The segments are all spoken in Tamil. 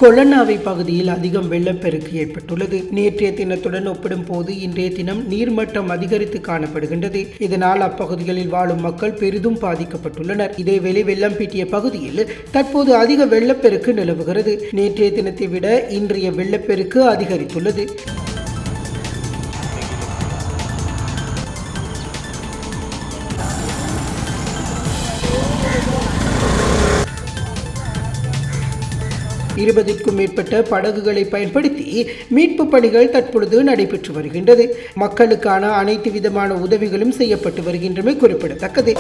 கொலன்னாவை பகுதியில் அதிகம் வெள்ளப்பெருக்கு ஏற்பட்டுள்ளது. நேற்றைய தினத்துடன் ஒப்பிடும் போது இன்றைய தினம் நீர்மட்டம் அதிகரித்து காணப்படுகின்றது. இதனால் அப்பகுதிகளில் வாழும் மக்கள் பெரிதும் பாதிக்கப்பட்டுள்ளனர். இதேவேளை வெள்ளம் பீட்டிய பகுதியில் தற்போது அதிக வெள்ளப்பெருக்கு நிலவுகிறது. நேற்றைய தினத்தை விட இன்றைய வெள்ளப்பெருக்கு அதிகரித்துள்ளது. இருபதுக்கும் மேற்பட்ட படகுகளை பயன்படுத்தி மீட்பு பணிகள் தற்பொழுது நடைபெற்று வருகின்றது. மக்களுக்கான அனைத்து விதமான உதவிகளும் செய்யப்பட்டு வருகின்றமை குறிப்பிடத்தக்கது.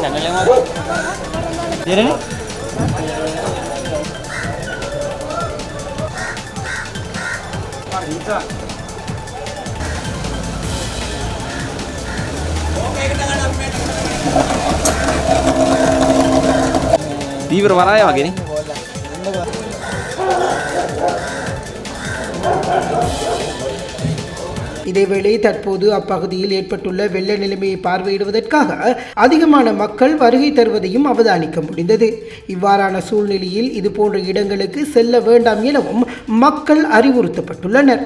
தீவிர வராயா வகை இதேவேளை தற்போது அப்பகுதியில் ஏற்பட்டுள்ள வெள்ள நிலைமையை பார்வையிடுவதற்காக அதிகமான மக்கள் வருகை தருவதையும் அவதானிக்க முடிந்தது. இவ்வாறான சூழ்நிலையில் இதுபோன்ற இடங்களுக்கு செல்ல வேண்டாம் எனவும் மக்கள் அறிவுறுத்தப்பட்டுள்ளனர்.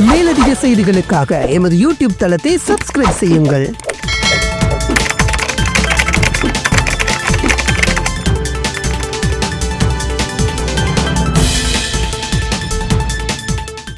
மேலதிக செய்திகளுக்காக எமது யூடியூப் தளத்தை சப்ஸ்கிரைப் செய்யுங்கள்.